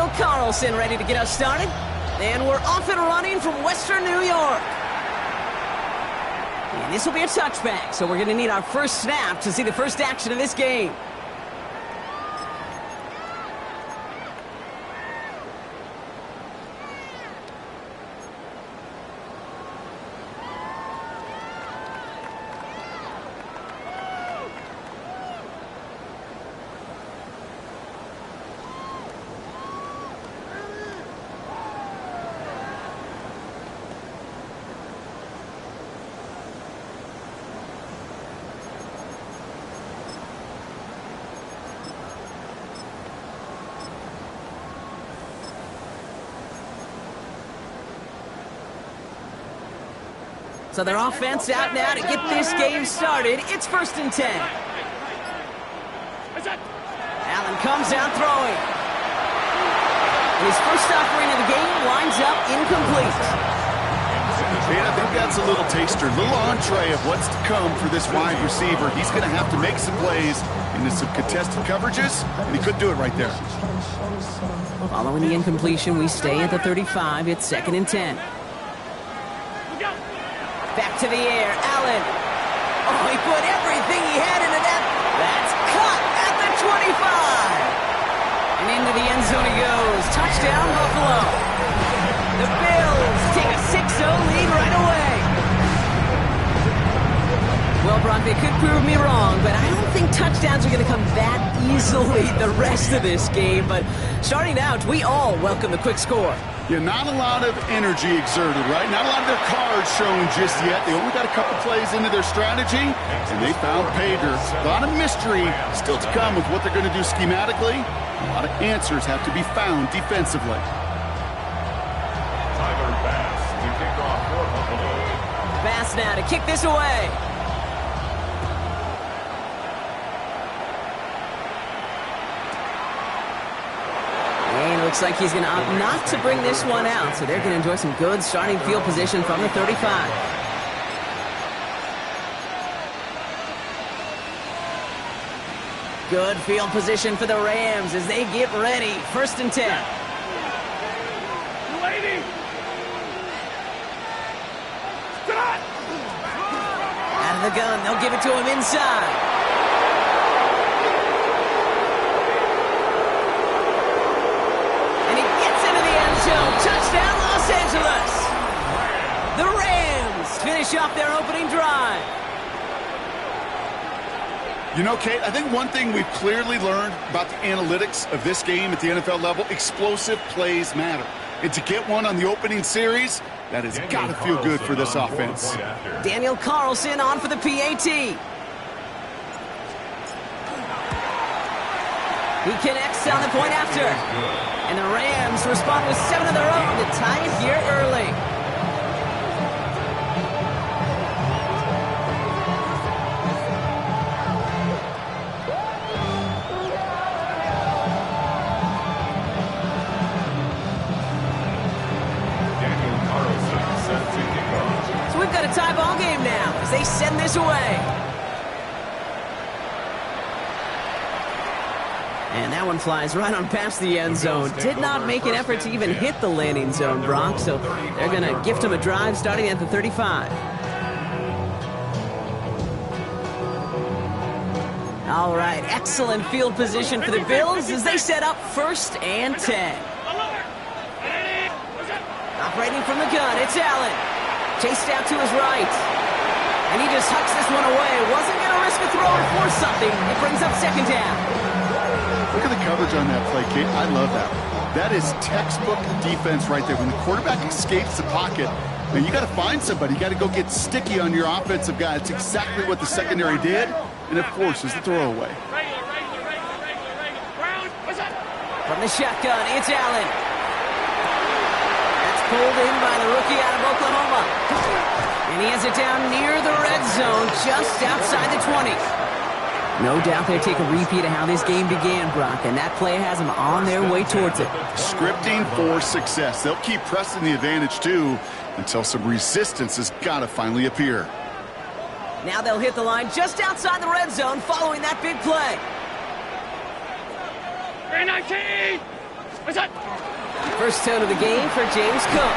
Daniel Carlson ready to get us started. And we're off and running from Western New York. And this will be a touchback, so we're going to need our first snap to see the first action of this game. So their offense out now to get this game started. It's 1st and 10. Allen comes out throwing. His first offering of the game winds up incomplete. And I think that's a little taster, a little entree of what's to come for this wide receiver. He's going to have to make some plays into some contested coverages, and he could do it right there. Following the incompletion, we stay at the 35. It's 2nd and 10. Back to the air, Allen. Oh, he put everything he had into that. That's caught at the 25. And into the end zone he goes. Touchdown, Buffalo. The Bills take a 6-0 lead right away. Well, Brock, they could prove me wrong, but I don't think touchdowns are going to come that easily the rest of this game. But starting out, we all welcome the quick score. Yeah, not a lot of energy exerted, right? Not a lot of their cards shown just yet. They only got a couple plays into their strategy, and they found pay dirt. A lot of mystery still to come with what they're going to do schematically. A lot of answers have to be found defensively. Bass now to kick this away. Looks like he's going to opt not to bring this one out, so they're going to enjoy some good starting field position from the 35. Good field position for the Rams as they get ready. 1st and 10. Out of the gun, they'll give it to him inside. Touchdown, Los Angeles! The Rams finish off their opening drive. You know, Kate, I think one thing we've clearly learned about the analytics of this game at the NFL level, explosive plays matter. And to get one on the opening series, that has got to feel good for this offense. Daniel Carlson on for the PAT. He connects on the point after. And the Rams respond with 7 of their own to tie it here early. So we've got a tie ball game now as they send this away. And that one flies right on past the end zone. Did not make an effort to even hit the landing zone, Brock. So they're going to gift him a drive starting at the 35. All right, excellent field position for the Bills as they set up 1st and 10. Operating from the gun, it's Allen. Chased out to his right. And he just hucks this one away. Wasn't going to risk a throw or force something. It brings up 2nd down. Look at the coverage on that play, Kate. I love that. That is textbook defense right there. When the quarterback escapes the pocket, man, you got to find somebody. You got to go get sticky on your offensive guy. It's exactly what the secondary did, and it forces the throwaway. From the shotgun, it's Allen. That's pulled in by the rookie out of Oklahoma. And he has it down near the red zone, just outside the 20. No doubt they take a repeat of how this game began, Brock, and that play has them on their way towards it. Scripting for success. They'll keep pressing the advantage, too, until some resistance has got to finally appear. Now they'll hit the line just outside the red zone following that big play. 319! First tone of the game for James Cook.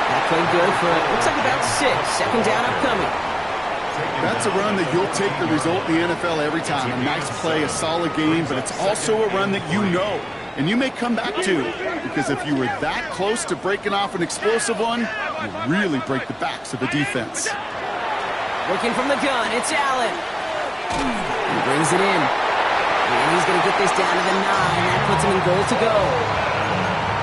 That played good for, looks like about 6. Second down upcoming. That's a run that you'll take the result in the NFL every time. A nice play, a solid game, but it's also a run that you know and you may come back to, because if you were that close to breaking off an explosive one, you really break the backs of the defense. Working from the gun, it's Allen. He brings it in. And he's going to get this down to the 9. That puts him in goal to go.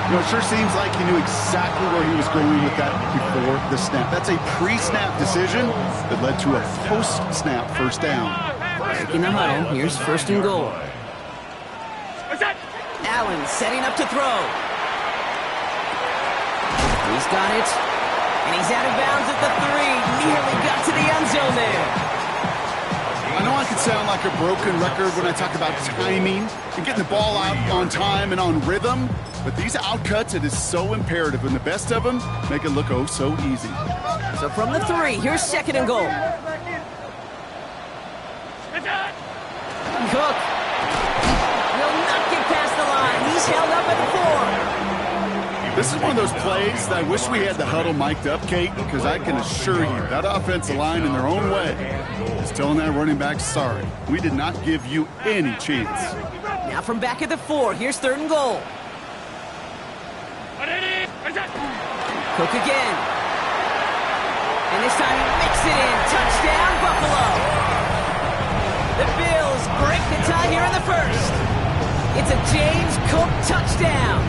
You know, it sure seems like he knew exactly where he was going with that before the snap. That's a pre-snap decision that led to a post-snap first down. Breaking the huddle, here's first and goal. Allen setting up to throw. He's got it. And he's out of bounds at the 3. Nearly got to the end zone there. I know I can sound like a broken record when I talk about timing and getting the ball out on time and on rhythm, but these outcuts, it is so imperative, and the best of them make it look oh so easy. So from the 3, here's second and goal. Cook will not get past the line. He's held up at the 4. This is one of those plays that I wish we had the huddle mic'd up, Kate, because I can assure you that offensive line in their own way is telling that running back, sorry, we did not give you any chance. Now from back at the 4, here's third and goal. Cook again. And this time he makes it in. Touchdown, Buffalo. The Bills break the tie here in the first. It's a James Cook touchdown.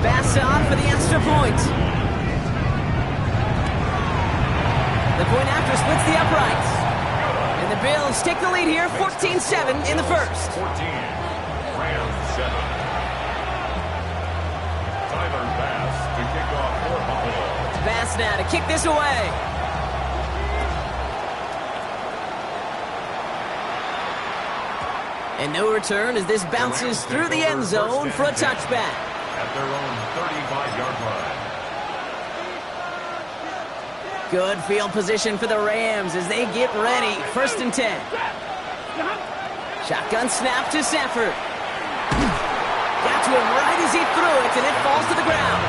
Pass on for the extra point. The point after splits the uprights. And the Bills take the lead here, 14-7 in the first. 14, Rams 7. Tyler Bass to kick off for Buffalo. Bass now to kick this away. And no return as this bounces through the end zone for a touchback. At their own 35-yard line. Good field position for the Rams as they get ready. First and 10. Shotgun snap to Sanford. Got to him right as he threw it, and it falls to the ground.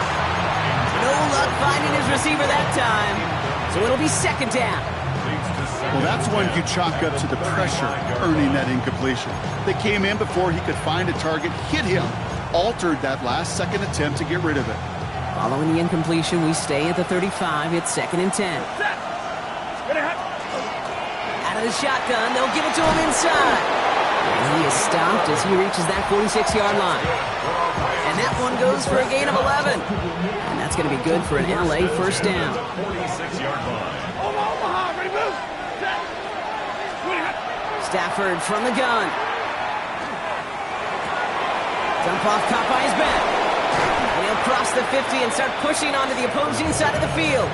No luck finding his receiver that time, so it'll be second down. Well, that's one you chalk up to the pressure earning that incompletion. They came in before he could find a target, hit him, altered that last second attempt to get rid of it. Following the incompletion, we stay at the 35. It's second and 10. Out of the shotgun, they'll give it to him inside. And he is stopped as he reaches that 46-yard line. And that one goes for a gain of 11. And that's going to be good for an LA first down. 46-yard line. Stafford from the gun. Dump off caught by his back. And he'll cross the 50 and start pushing onto the opposing side of the field.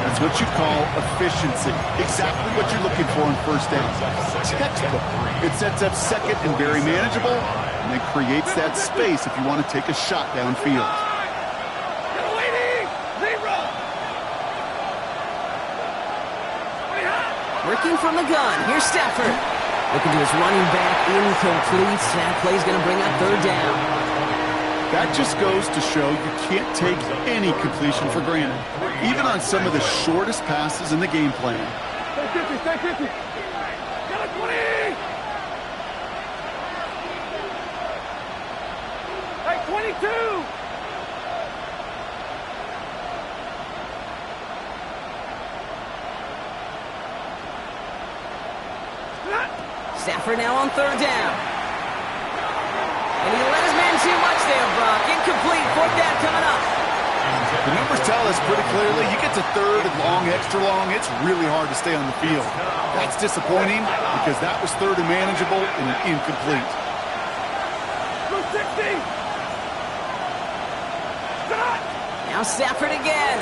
That's what you call efficiency. Exactly what you're looking for in first down. Textbook. It sets up second and very manageable, and it creates that space if you want to take a shot downfield. Working from the gun. Here's Stafford. Looking to his running back. Incomplete. That play's going to bring up third down. That just goes to show you can't take any completion for granted, even on some of the shortest passes in the game plan. Stay 50. Get it, 20. Hey, 22. Stafford now on third down. And he let his man too much there, Brock. Incomplete. Fourth down coming up. The numbers tell us pretty clearly, you get to third and long, extra long, it's really hard to stay on the field. That's disappointing because that was third and manageable and incomplete. 60. Now Stafford again.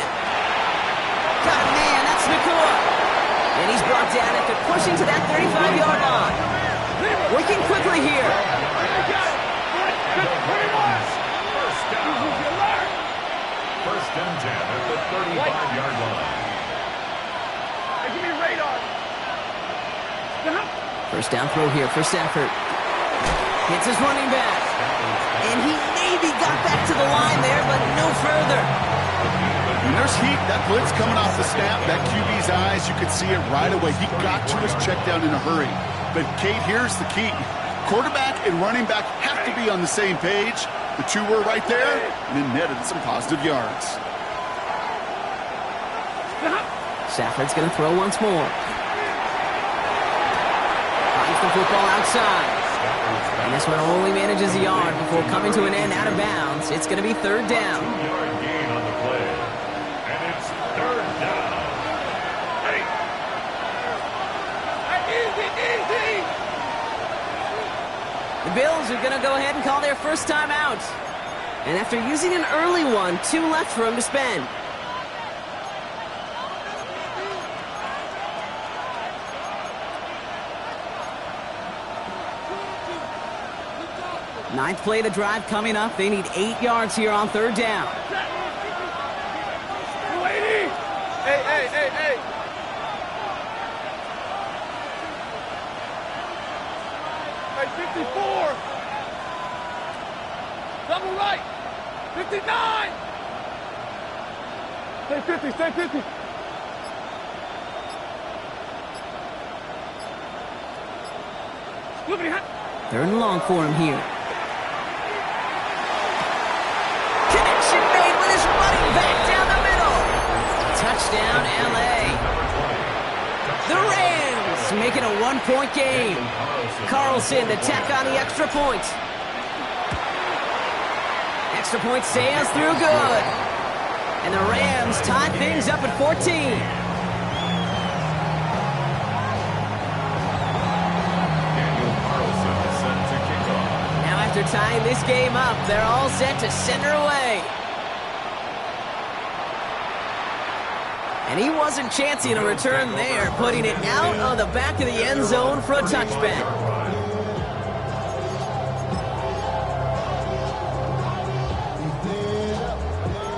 God, man, that's Nakua. And he's brought down after pushing to that 35-yard line. Working quickly here. First and 10 at the 35-yard line. Give me radar. First down throw here for Stafford. Hits his running back. And he further. When there's heat, that blitz coming off the snap, that QB's eyes, you could see it right away. He got to his check down in a hurry. But, Kate, here's the key. Quarterback and running back have to be on the same page. The two were right there, and it netted some positive yards. Stafford's going to throw once more. Finds the football outside. And this one only manages a yard before coming to an end out of bounds. It's going to be third down. 2-yard gain on the play. And it's third down. Easy. The Bills are going to go ahead and call their first time out. And after using an early one, 2 left for him to spend. Ninth play of the drive coming up. They need 8 yards here on third down. 280. Hey. Hey, 54. Double right. 59. Stay 50. Third and long for him here. Connection made with his running back down the middle. Touchdown, L.A. The Rams making a 1-point game. Carlson to tack on the extra point. Extra point sails through good. And the Rams tie things up at 14. Now after tying this game up, they're all set to send her away. And he wasn't chancing a return there, putting it out on the back of the end zone for a touchback.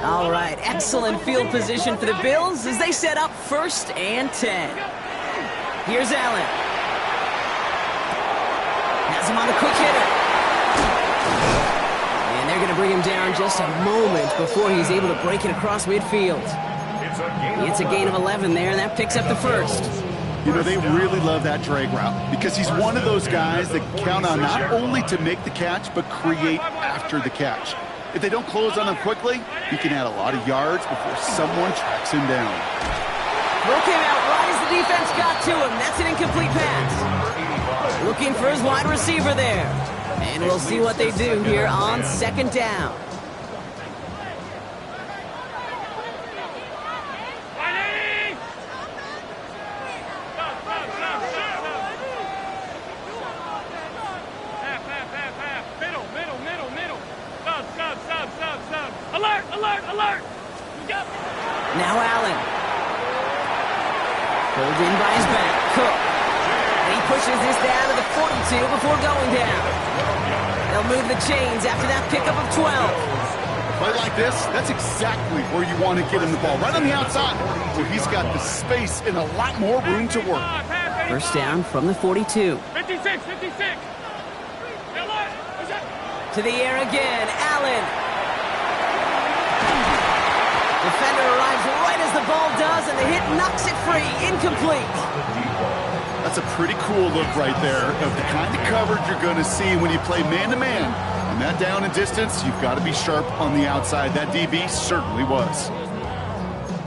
All right, excellent field position for the Bills as they set up 1st and 10. Here's Allen. Has him on the quick hitter. And they're going to bring him down just a moment before he's able to break it across midfield. It's a gain of 11 there, and that picks up the first. You know, they really love that drag route because he's one of those guys that count on not only to make the catch, but create after the catch. If they don't close on him quickly, he can add a lot of yards before someone tracks him down. Throw came out right as the defense got to him. That's an incomplete pass. Looking for his wide receiver there. And we'll see what they do here on 2nd down. Alert! Now Allen. Pulled in by his back. Cook. And he pushes this down to the 42 before going down. They'll move the chains after that pickup of 12. Play like this, that's exactly where you want to get him the ball. Right on the outside, where he's got the space and a lot more room to work. First down from the 42. 56. To the air again. Allen. Defender arrives right as the ball does, and the hit knocks it free. Incomplete. That's a pretty cool look right there of the kind of coverage you're going to see when you play man-to-man. And that down and distance, you've got to be sharp on the outside. That DB certainly was.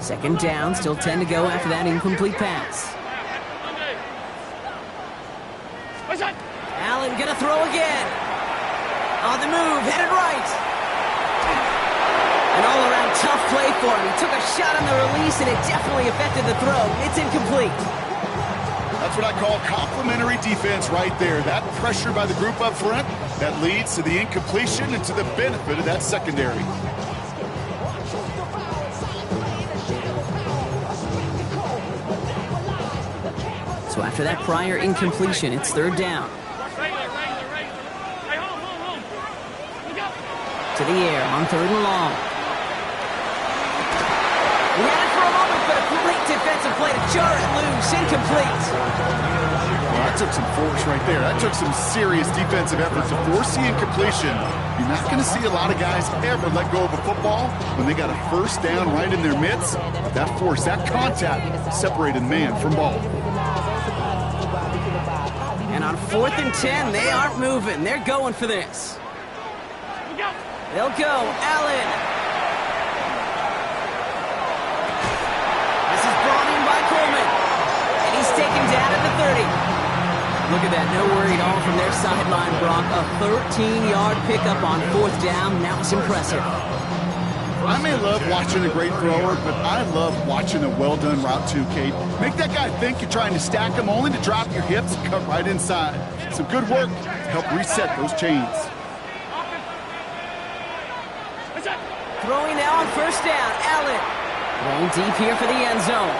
2nd down, still 10 to go after that incomplete pass. Allen gonna throw again. On the move, headed right. An all-around tough play for him. He took a shot on the release, and it definitely affected the throw. It's incomplete. That's what I call complimentary defense right there. That pressure by the group up front, that leads to the incompletion and to the benefit of that secondary. So after that prior incompletion, it's 3rd down. To the air on 3rd and long. He had it for a moment, but a great defensive play to jar it loose. Incomplete. Well, that took some force right there. That took some serious defensive effort to force the incompletion. You're not going to see a lot of guys ever let go of a football when they got a first down right in their midst. That force, that contact separated man from ball. And on 4th and 10, they aren't moving. They're going for this. They'll go. Allen. This is brought in by Coleman. And he's taken down at the 30. Look at that. No worry at all from their sideline, Brock. A 13-yard pickup on 4th down. That was impressive. I may love watching a great thrower, but I love watching a well-done route too, Kate. Make that guy think you're trying to stack him only to drop your hips and cut right inside. Some good work to help reset those chains. Throwing now on 1st down. Allen. Going deep here for the end zone.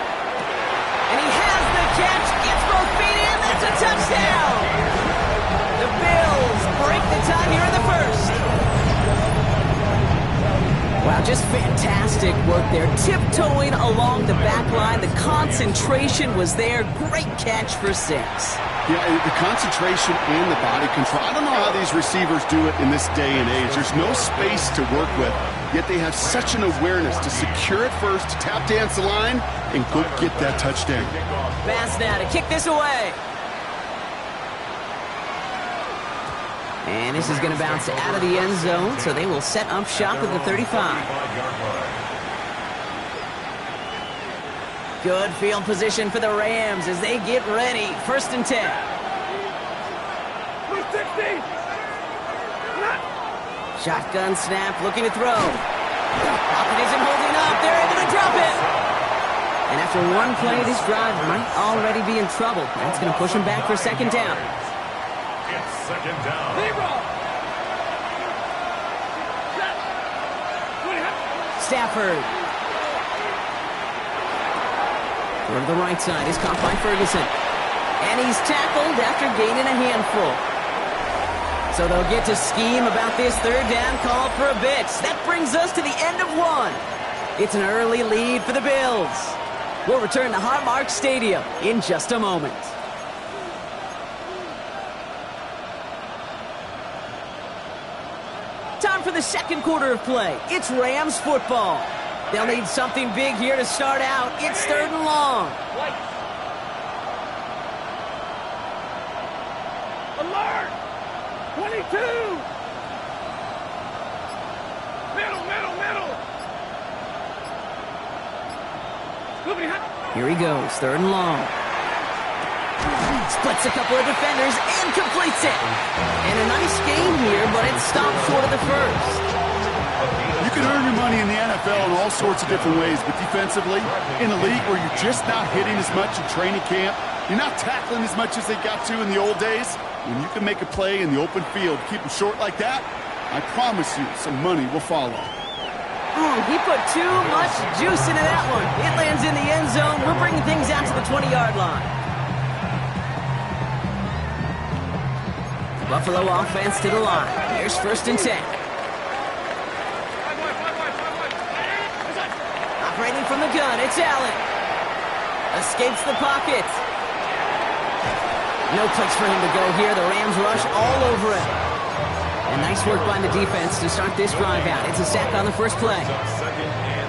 And he has the catch. Gets both feet in. That's a touchdown. The Bills break the tie here in the 1st. Wow, just fantastic work there. Tiptoeing along the back line. The concentration was there. Great catch for 6. Yeah, the concentration and the body control. I don't know how these receivers do it in this day and age. There's no space to work with, yet they have such an awareness to secure it first, to tap dance the line, and go get that touchdown. Pass now to kick this away. And this is going to bounce out of the end zone, so they will set up shop at the 35. Good field position for the Rams as they get ready. 1st and 10. Shotgun snap, looking to throw. Pocket isn't holding up. They're able to drop it. And after one play, this drive might already be in trouble. That's going to push him back for 2nd down. It's 2nd down. Stafford. Over to the right side is caught by Ferguson. And he's tackled after gaining a handful. So they'll get to scheme about this 3rd down call for a bit. That brings us to the end of 1. It's an early lead for the Bills. We'll return to Highmark Stadium in just a moment. Time for the 2nd quarter of play. It's Rams football. They'll need something big here to start out. It's 3rd and long. Alert! 22! Middle! Here he goes, 3rd and long. Splits a couple of defenders and completes it. And a nice game here, but it stopped short of the 1st. You can earn your money in the NFL in all sorts of different ways, but defensively, in a league where you're just not hitting as much in training camp, you're not tackling as much as they got to in the old days, when you can make a play in the open field, keep them short like that, I promise you some money will follow. He put too much juice into that one. It lands in the end zone. We're bringing things out to the 20-yard line. Buffalo offense to the line. Here's 1st and 10. Operating from the gun, it's Allen. Escapes the pocket. No place for him to go here. The Rams rush all over him. And nice work by the defense to start this drive out. It's a sack on the 1st play.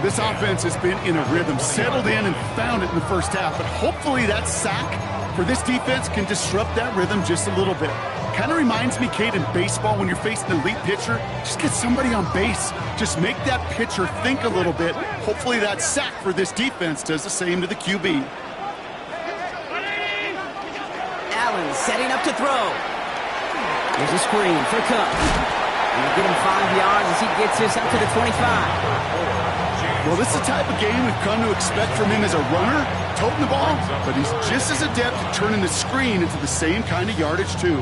This offense has been in a rhythm, settled in and found it in the 1st half. But hopefully that sack for this defense can disrupt that rhythm just a little bit. Kind of reminds me, Kate, in baseball when you're facing an elite pitcher, just get somebody on base. Just make that pitcher think a little bit. Hopefully that sack for this defense does the same to the QB. Allen setting up to throw. Here's a screen for Cup. And we'll get him 5 yards as he gets this up to the 25. Well, this is the type of game we've come to expect from him as a runner, toting the ball, but he's just as adept at turning the screen into the same kind of yardage, too.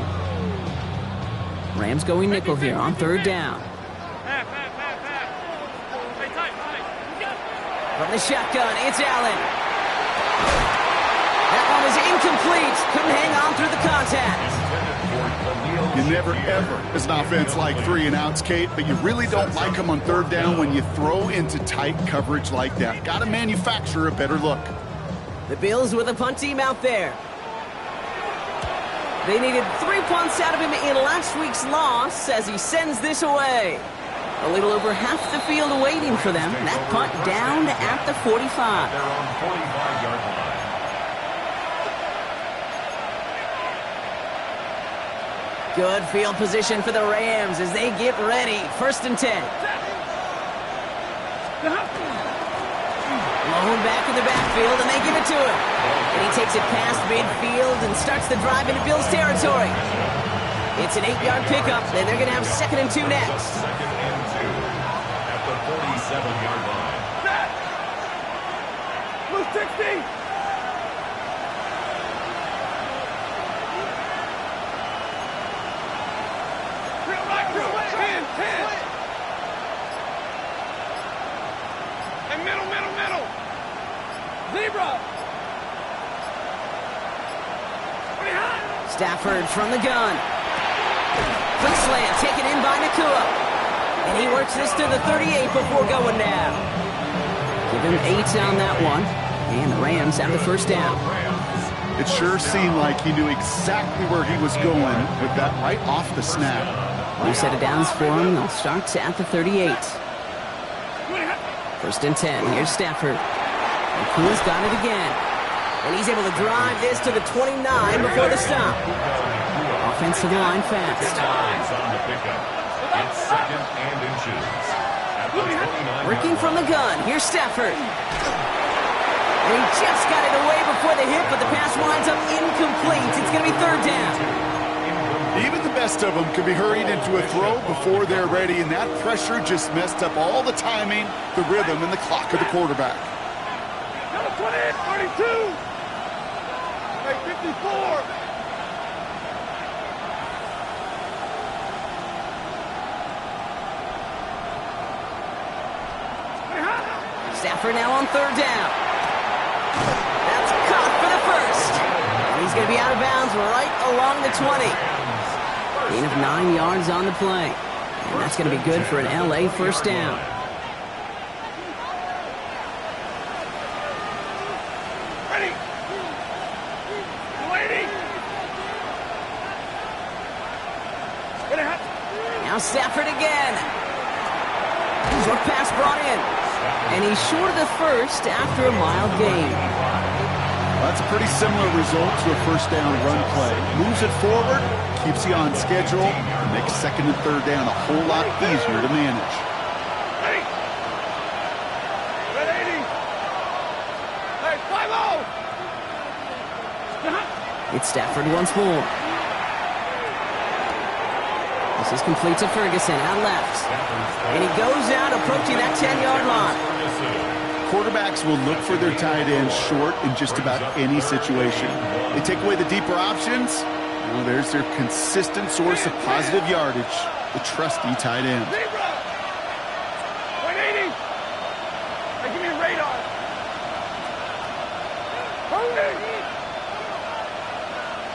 Rams going nickel here on 3rd down. From the shotgun, it's Allen. That one is incomplete. Couldn't hang on through the contact. You never, ever, as an offense, like 3 and outs, Kate, but you really don't like them on 3rd down when you throw into tight coverage like that. Got to manufacture a better look. The Bills with a punt team out there. They needed 3 punts out of him in last week's loss as he sends this away. A little over half the field waiting for them. That punt down at the 45. They're on 45-yard line. Good field position for the Rams as they get ready. 1st and 10. Blown back in the backfield, and they give it to him. And he takes it past midfield and starts the drive into Bills territory. It's an 8-yard pickup, then they're going to have 2nd and 2 next. 2nd and 2 at the 47-yard line. Blue 60. Real right, 10. And middle. Zebra. Stafford from the gun. Quick slant taken in by Nakua. And he works this to the 38 before going down. Give him 8 on that one. And the Rams have the 1st down. It sure seemed like he knew exactly where he was going with that right off the snap. New set of downs for him. They'll start at the 38. 1st and 10. Here's Stafford. Nakua's got it again. And he's able to drive this to the 29 before the stop. Offensive line fast. On the pickup. It's 2nd and inches. At the 29. Working from the gun. Here's Stafford. And he just got it away before the hit, but the pass winds up incomplete. It's going to be 3rd down. Even the best of them could be hurried into a throw before they're ready, and that pressure just messed up all the timing, the rhythm, and the clock of the quarterback. 20, 32. Hey, 54. Stafford now on 3rd down. That's caught for the 1st. And he's going to be out of bounds right along the 20. Gain of 9 yards on the play. And that's going to be good for an LA 1st down. Ready. Waiting. Now Stafford again. Short pass brought in. And he's short of the 1st after a mild gain. That's a pretty similar result to a 1st down run play. Moves it forward, keeps you on schedule, and makes 2nd and 3rd down a whole lot easier to manage. Ready. Red 80. Hey, 5-0. It's Stafford once more. This is complete to Ferguson, out left. And he goes out approaching that 10-yard line. Quarterbacks will look for their tight ends short in just about any situation. They take away the deeper options. Well, there's their consistent source of positive yardage, the trusty tight end. Zebra. 180. Hey, give me a radar. Hurry.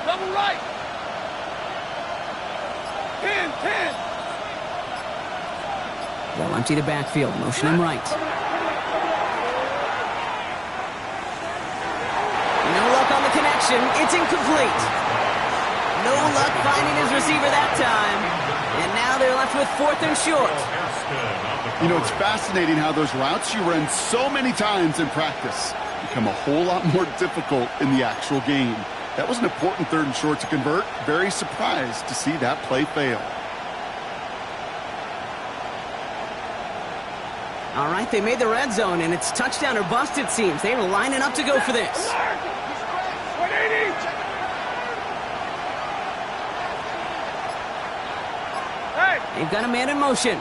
Double right. 10. They'll empty the backfield, motion him right. No luck on the connection. It's incomplete. No luck finding his receiver that time. And now they're left with 4th and short. You know, it's fascinating how those routes you run so many times in practice become a whole lot more difficult in the actual game. That was an important 3rd and short to convert. Very surprised to see that play fail. All right, they made the red zone, and it's touchdown or bust, it seems. They were lining up to go for this. 180. Hey, They've got a man in motion.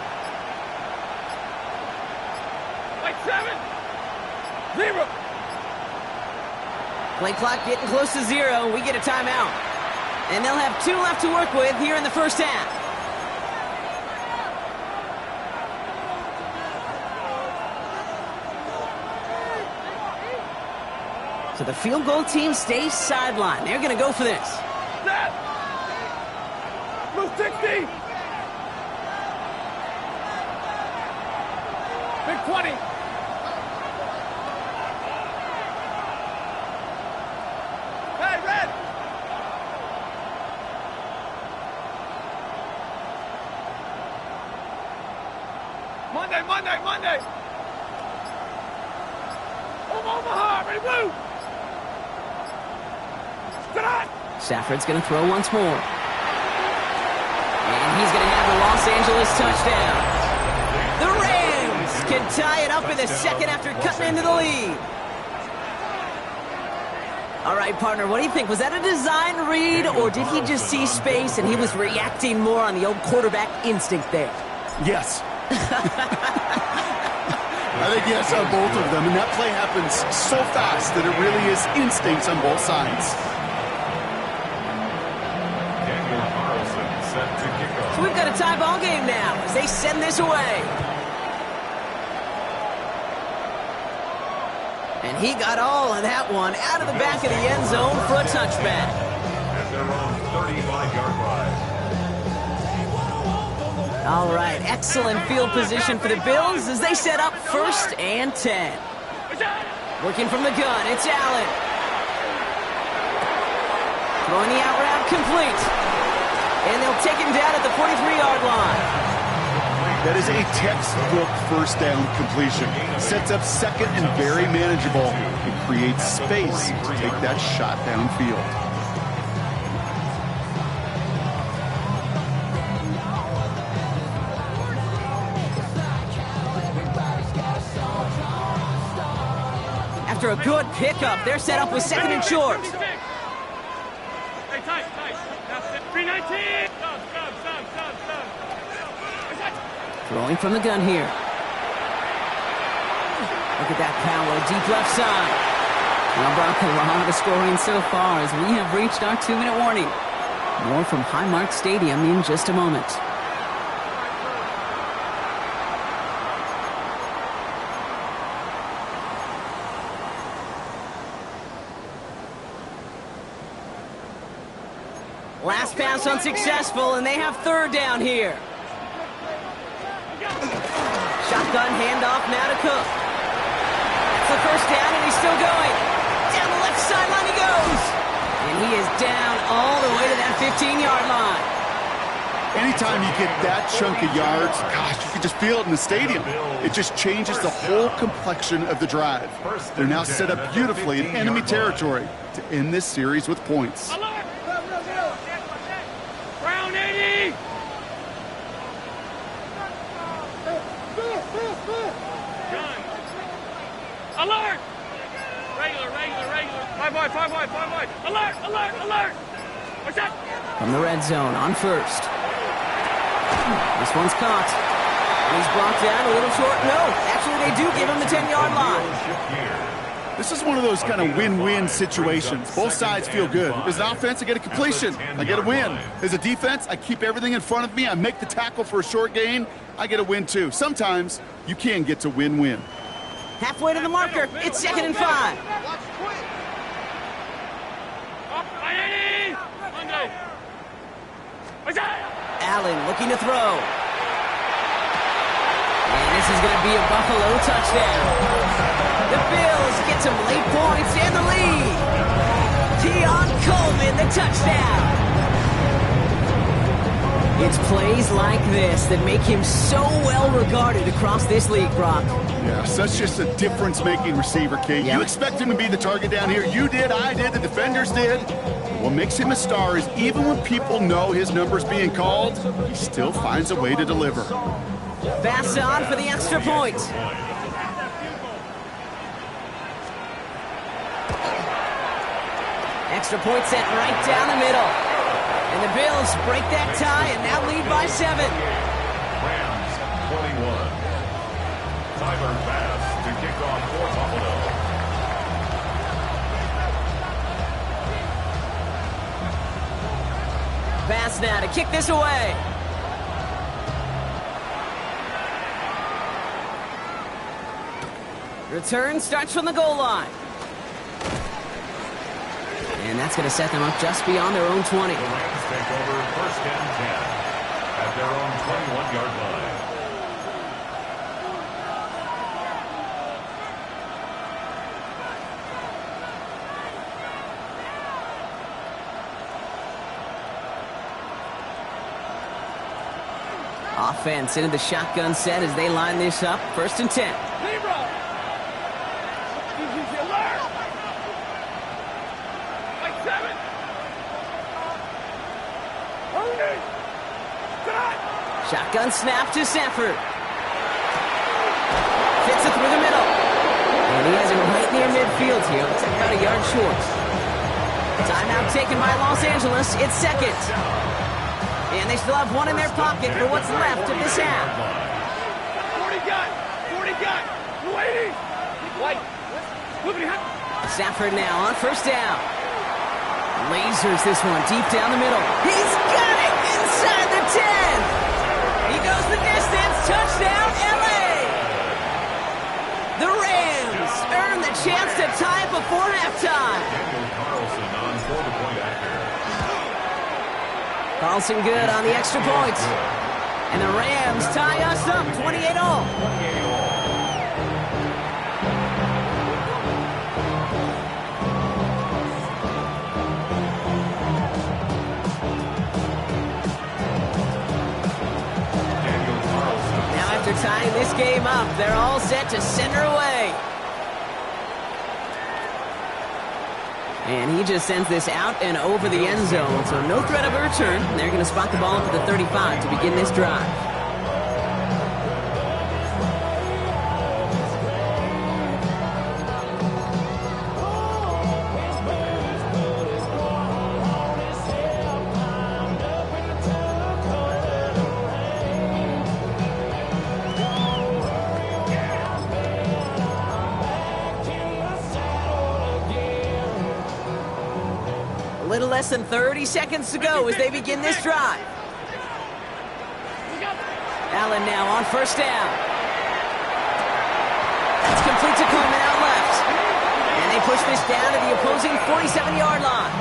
like 7. Zebra. Play clock getting close to 0. We get a timeout. And they'll have 2 left to work with here in the 1st half. So the field goal team stays sidelined. They're going to go for this. Set. Blue 60. Big 20. Hey, red. Monday, Monday, Monday. Omaha, ready, blue. Stafford's going to throw once more. And he's going to have the Los Angeles touchdown. The Rams can tie it up in the second after cutting into the lead. All right, partner, what do you think? Was that a design read, or did he just see space and he was reacting more on the old quarterback instinct there? Yes. I think yes on both of them, and that play happens so fast that it really is instincts on both sides. So we've got a tie ball game now as they send this away. And he got all of that one out of the back of the end zone for a touchback. At their own 35-yard line. All right, excellent field position for the Bills as they set up 1st and 10. Working from the gun, it's Allen. Throwing the out route complete. And they'll take him down at the 43-yard line. That is a textbook first down completion. Sets up second and very manageable. It creates space to take that shot downfield. After a good pickup, they're set up with 2nd and short. Hey, tight. That's it. 319. Stop. Throwing from the gun here. Look at that power, deep left side. Now, Brock, a lot of scoring so far as we have reached our 2-minute warning. More from Highmark Stadium in just a moment. Last pass unsuccessful, and they have 3rd down here. Shotgun handoff now to Cook. That's the 1st down, and he's still going. Down the left sideline he goes. And he is down all the way to that 15-yard line. Anytime you get that chunk of yards, gosh, you can just feel it in the stadium. It just changes the whole complexion of the drive. They're now set up beautifully in enemy territory to end this series with points. Brown 80. Alert! Regular. 5 wide. Alert! What's that? From the red zone on 1st. This one's caught. And he's brought down a little short. No, actually they do give him the 10-yard line. This is one of those kind of win-win situations. Both sides feel good. As an offense, I get a completion. I get a win. As a defense, I keep everything in front of me. I make the tackle for a short gain. I get a win, too. Sometimes you can get to win-win. Halfway to the marker. It's 2nd and 5. Allen looking to throw. And this is going to be a Buffalo touchdown. The Bills get some late points and the lead. Keon Coleman, the touchdown. It's plays like this that make him so well regarded across this league, Brock. Yeah, such just a difference-making receiver, Kate. Yeah. You expect him to be the target down here. You did, I did, the defenders did. What makes him a star is even when people know his number's being called, he still finds a way to deliver. Pass on for the extra point. Extra point set right down the middle. And the Bills break that tie and now lead by 7. Rams 21. Tyler Bass to kick off for Buffalo. Bass now to kick this away. Return starts from the goal line. And that's going to set them up just beyond their own 20. The Rams take over 1st and 10 at their own 21-yard line. Offense into the shotgun set as they line this up. 1st and 10. Libra! Easy, alert! Like 7! Hurry! Cut! Shotgun snap to Sanford. Fits it through the middle. And he has it right near midfield here. Looks like about a yard short. Timeout taken by Los Angeles. It's 2nd. And they still have one in their pocket for what's left of this half. 40 gun! 40 gun! Waiting! White! Moving hot! Stafford now on 1st down. Lasers this one deep down the middle. He's got it inside the 10. He goes the distance. Touchdown, LA! The Rams earn the chance to tie it before halftime. Carlson good on the extra point. And the Rams tie us up 28-all. Now after tying this game up, they're all set to send her away. And he just sends this out and over the end zone, so no threat of a return. They're going to spot the ball up at the 35 to begin this drive. A little less than 30 seconds to go as they begin this drive. Allen now on 1st down. That's complete to Coleman out left. And they push this down to the opposing 47-yard line.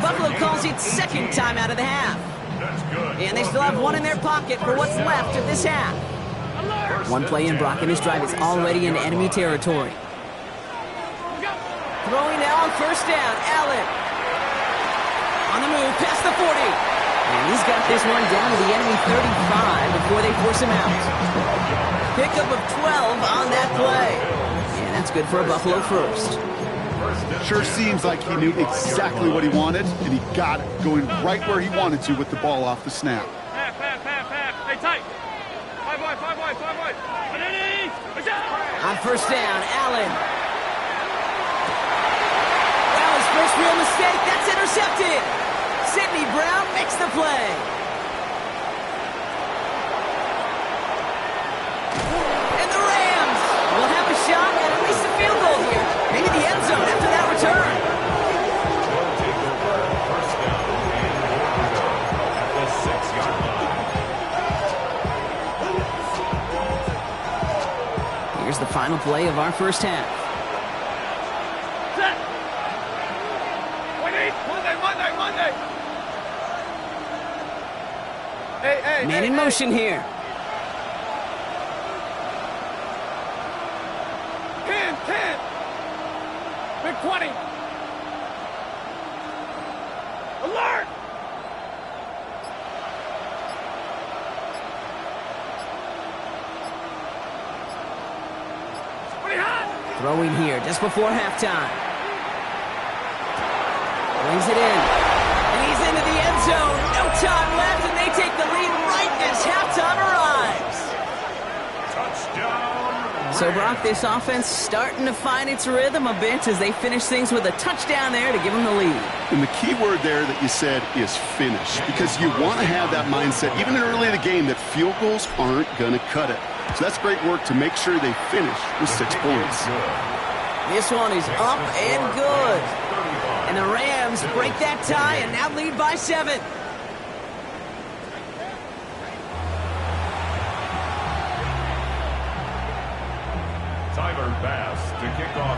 Buffalo calls it 2nd timeout of the half. And they still have one in their pocket for what's left of this half. One play in, Brock, and this drive is already in enemy territory. Throwing now on 1st down, Allen. On the move, past the 40. And he's got this one down to the enemy 35 before they force him out. Pickup of 12 on that play. And that's good for a Buffalo first. Sure seems like he knew exactly what he wanted, and he got it, going right where he wanted to with the ball off the snap. Half. Hey, tight. 5 wide. On 1st down, Allen. Well, his first real mistake, that's intercepted. Sidney Brown makes the play. And the Rams will have a shot at least a field goal here. Maybe the end zone after that return. Here's the final play of our first half. Set. Monday. Hey. Man in motion here. 10. Big 20. Alert! Throwing here just before halftime. Brings it in. And he's into the end zone. No time left, and they take the lead right as halftime arrives. Touchdown. So, Brock, this offense starting to find its rhythm a bit as they finish things with a touchdown there to give them the lead. And the key word there that you said is finish, because you want to have that mindset, even early in the game, that field goals aren't going to cut it. So that's great work to make sure they finish with 6 points. This one is up and good. And the Rams break that tie and now lead by 7.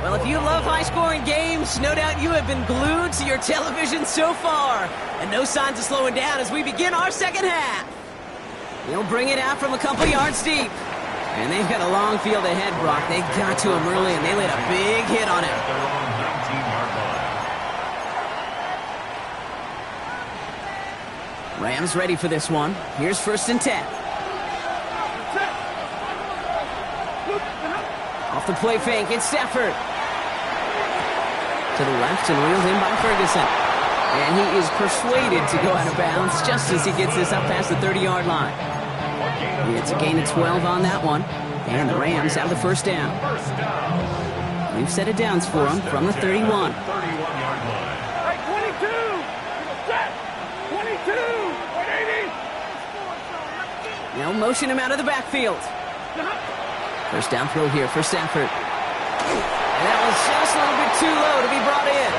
Well, if you love high-scoring games, no doubt you have been glued to your television so far. And no signs of slowing down as we begin our second half. They'll bring it out from a couple yards deep. And they've got a long field ahead, Brock. They got to him early, and they laid a big hit on him. Rams ready for this one. Here's 1st and 10. Off the play fake, it's Stafford. To the left and reeled in by Ferguson. And he is persuaded to go out of bounds just as he gets this up past the 30-yard line. It's a gain of 12 on that one. And the Rams have the first down. New set of downs for them from the 31. 22! Set! 22! 180! They'll motion him out of the backfield. First down throw here for Stafford. And that was just a little bit too low to be brought in.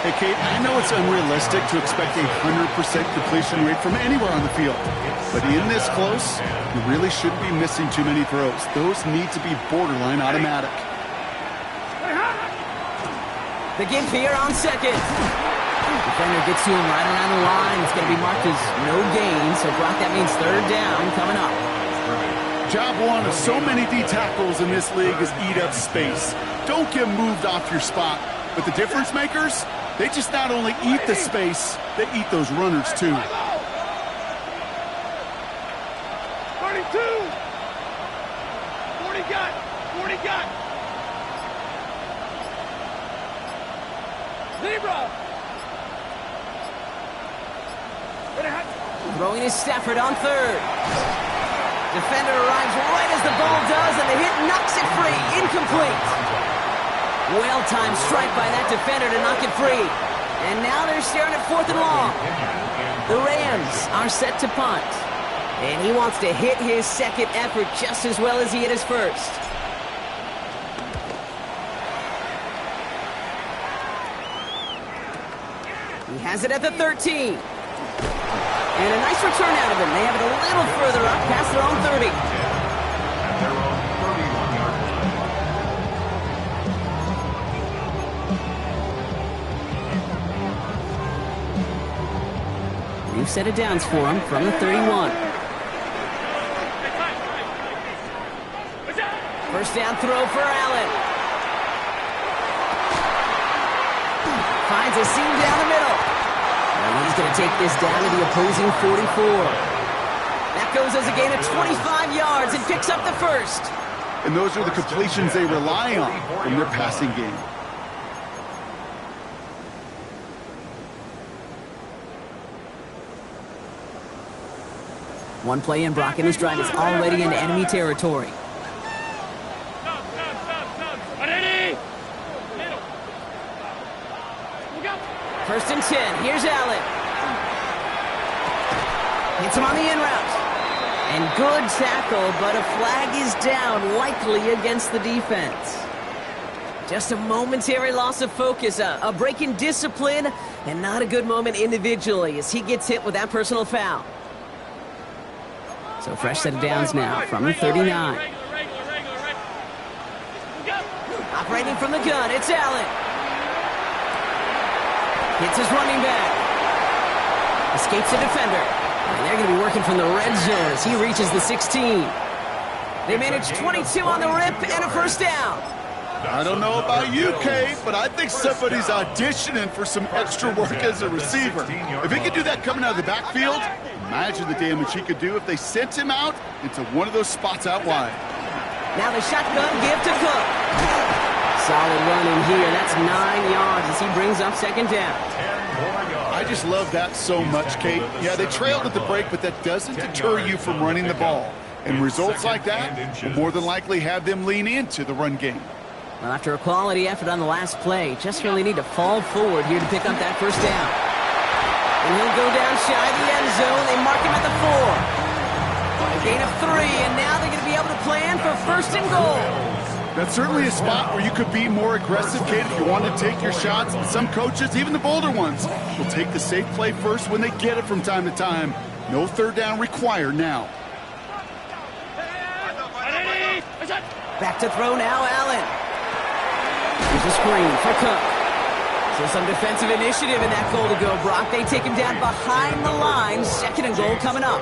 Hey, Kate, I know it's unrealistic to expect a 100% completion rate from anywhere on the field. But in this close, you really shouldn't be missing too many throws. Those need to be borderline automatic. The give here on second. Defender gets to him right around the line. It's going to be marked as no gain. So, Brock, that means third down coming up. Job one of so many D tackles in this league is eat up space. Don't get moved off your spot. But the difference makers, they just not only eat the space, they eat those runners too. 32! 40 got! 40 got! Zebra! Throwing is Stafford on third. Defender arrives right as the ball does, and the hit knocks it free. Incomplete. Well-timed strike by that defender to knock it free. And now they're staring at 4th and long. The Rams are set to punt. And he wants to hit his second effort just as well as he hit his first. He has it at the 13. And a nice return out of him. They have it a little further up past their own 30. New set of downs for him from the 31. First down throw for Allen. Finds a seam down the middle. And he's going to take this down to the opposing 44. That goes as a gain of 25 yards and picks up the first. And those are the completions they rely on in their passing game. One play in, Brock, and his drive is already into enemy territory. First and 10. Here's Allen. Hits him on the in route. And good tackle, but a flag is down, likely against the defense. Just a momentary loss of focus, a break in discipline, and not a good moment individually as he gets hit with that personal foul. So fresh set of downs now from the 39. Operating from the gun, it's Allen. Hits his running back. Escapes the defender. And they're going to be working from the red zone as he reaches the 16. They manage 22 on the rip and a first down. I don't know about you, Kate, but I think somebody's auditioning for some extra work as a receiver. If he could do that coming out of the backfield, imagine the damage he could do if they sent him out into one of those spots out wide. Now the shotgun give to Cook. Solid run in here. That's 9 yards as he brings up second down. I just love that so much, Kate. Yeah, they trailed at the break, but that doesn't deter you from running the ball. And results like that will more than likely have them lean into the run game. Well, after a quality effort on the last play, just really need to fall forward here to pick up that first down. And he'll go down shy of the end zone. They mark him at the 4. A gain of 3, and now they're going to be able to plan for first and goal. That's certainly a spot where you could be more aggressive, Kate, if you want to take your shots. Some coaches, even the bolder ones, will take the safe play first when they get it from time to time. No third down required now. Back to throw now, Allen. Here's a screen for Cook. So some defensive initiative in that goal to go, Brock. They take him down behind the line. Second and goal coming up.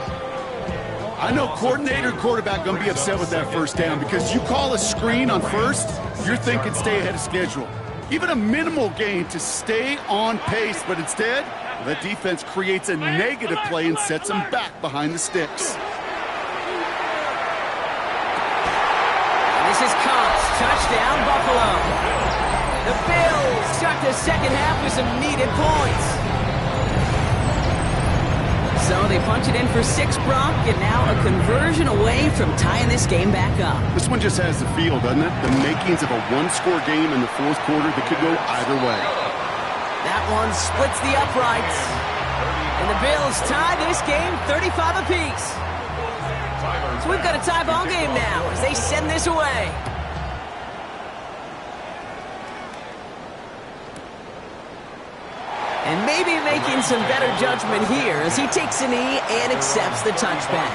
I know coordinator and quarterback going to be upset with that first down because you call a screen on first, you're thinking stay ahead of schedule. Even a minimal gain to stay on pace, but instead, the defense creates a negative play and sets them back behind the sticks. Here's his cost. Touchdown, Buffalo. The Bills start the second half with some needed points. So they punch it in for 6, Brock, and now a conversion away from tying this game back up. This one just has the feel, doesn't it? The makings of a one-score game in the fourth quarter that could go either way. That one splits the uprights. And the Bills tie this game 35 apiece. So we've got a tie ball game now as they send this away. And maybe making some better judgment here as he takes a knee and accepts the touchback.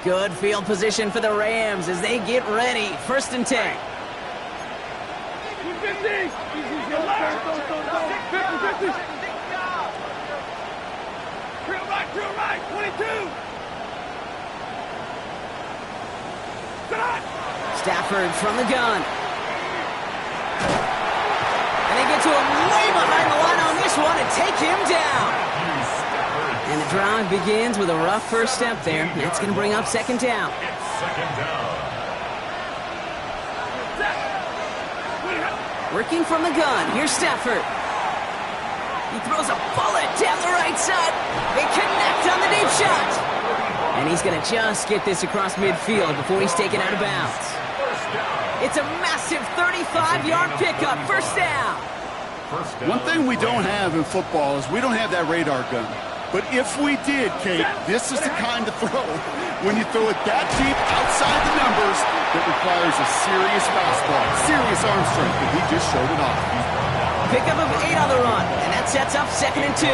Good field position for the Rams as they get ready. 1st and 10. 50. 50. Drill right, 22. Stafford from the gun. And they get to him way behind the line on this one and take him down. And the drive begins with a rough first step there. That's going to bring up 2nd down. It's 2nd down. Working from the gun. Here's Stafford. He throws a bullet down the right side. They connect on the deep shot. And he's going to just get this across midfield before he's taken out of bounds. It's a massive 35-yard pickup. 1st down. One thing we don't have in football is we don't have that radar gun. But if we did, Kate, this is the kind of throw when you throw it that deep outside the numbers that requires a serious fastball, serious arm strength, and he just showed it off. Pickup of 8 on the run, and that sets up 2nd and 2.